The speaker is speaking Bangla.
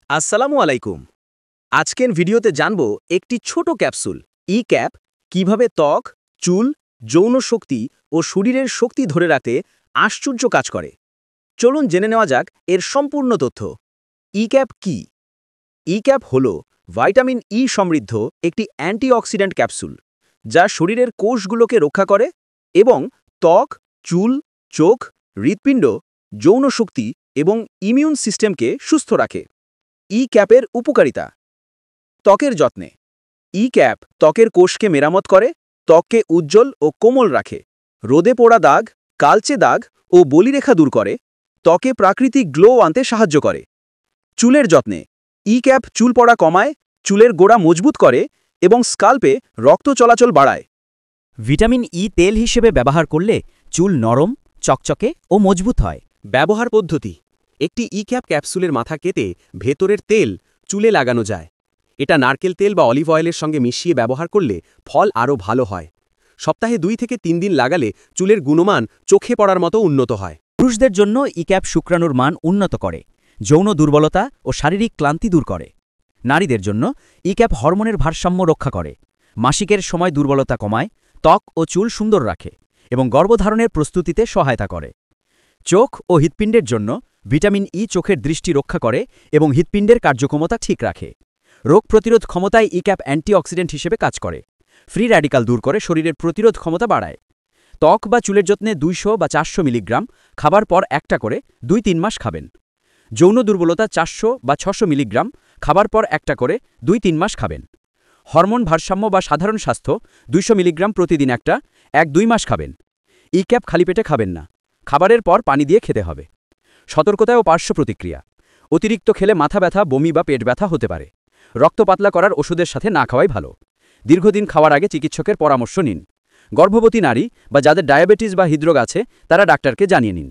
আসসালামু আলাইকুম। আজকের ভিডিওতে জানব একটি ছোট ক্যাপসুল ই ক্যাপ কিভাবে ত্বক, চুল, যৌন শক্তি ও শরীরের শক্তি ধরে রাখতে আশ্চর্য কাজ করে। চলুন জেনে নেওয়া যাক এর সম্পূর্ণ তথ্য। ই ক্যাপ কি? ই ক্যাপ হল ভাইটামিন ই সমৃদ্ধ একটি অ্যান্টিঅক্সিডেন্ট ক্যাপসুল, যা শরীরের কোষগুলোকে রক্ষা করে এবং ত্বক, চুল, চোখ, হৃৎপিণ্ড, যৌন শক্তি এবং ইমিউন সিস্টেমকে সুস্থ রাখে। ই ক্যাপের উপকারিতা। ত্বকের যত্নে ই ক্যাপ ত্বকের কোষকে মেরামত করে, ত্বককে উজ্জ্বল ও কোমল রাখে, রোদে পোড়া দাগ, কালচে দাগ ও বলিরেখা দূর করে, ত্বকে প্রাকৃতিক গ্লো আনতে সাহায্য করে। চুলের যত্নে ই ক্যাপ চুল পড়া কমায়, চুলের গোড়া মজবুত করে এবং স্কাল্পে রক্ত চলাচল বাড়ায়। ভিটামিন ই তেল হিসেবে ব্যবহার করলে চুল নরম, চকচকে ও মজবুত হয়। ব্যবহার পদ্ধতি: একটি ই ক্যাপ ক্যাপসুলের মাথা কেটে ভেতরের তেল চুলে লাগানো যায়। এটা নারকেল তেল বা অলিভ অয়েলের সঙ্গে মিশিয়ে ব্যবহার করলে ফল আরও ভালো হয়। সপ্তাহে 2 থেকে 3 দিন লাগালে চুলের গুণমান চোখে পড়ার মতো উন্নত হয়। পুরুষদের জন্য ই ক্যাপ শুক্রাণুর মান উন্নত করে, যৌন দুর্বলতা ও শারীরিক ক্লান্তি দূর করে। নারীদের জন্য ই ক্যাপ হরমোনের ভারসাম্য রক্ষা করে, মাসিকের সময় দুর্বলতা কমায়, ত্বক ও চুল সুন্দর রাখে এবং গর্ভধারণের প্রস্তুতিতে সহায়তা করে। চোখ ও হৃৎপিণ্ডের জন্য ভিটামিন ই চোখের দৃষ্টি রক্ষা করে এবং হৃৎপিণ্ডের কার্যক্ষমতা ঠিক রাখে। রোগ প্রতিরোধ ক্ষমতায় ই ক্যাপ অ্যান্টিঅক্সিডেন্ট হিসেবে কাজ করে, ফ্রি র্যাডিক্যাল দূর করে শরীরের প্রতিরোধ ক্ষমতা বাড়ায়। ত্বক বা চুলের যত্নে 200 বা 400 মিলিগ্রাম খাবার পর একটা করে 2-3 মাস খাবেন। যৌন দুর্বলতা 400 বা 600 মিলিগ্রাম খাবার পর একটা করে 2-3 মাস খাবেন। হরমোন ভারসাম্য বা সাধারণ স্বাস্থ্য 200 মিলিগ্রাম প্রতিদিন একটা 1-2 মাস খাবেন। ই ক্যাপ খালি পেটে খাবেন না, খাবারের পর পানি দিয়ে খেতে হবে। সতর্কতা ও পার্শ্ব প্রতিক্রিয়া: অতিরিক্ত খেলে মাথা ব্যথা, বমি বা পেট ব্যথা হতে পারে। রক্ত পাতলা করার ওষুধের সাথে না খাওয়াই ভালো। দীর্ঘদিন খাওয়ার আগে চিকিৎসকের পরামর্শ নিন। গর্ভবতী নারী বা যাদের ডায়াবেটিস বা হৃদরোগ আছে তারা ডাক্তারকে জানিয়ে নিন।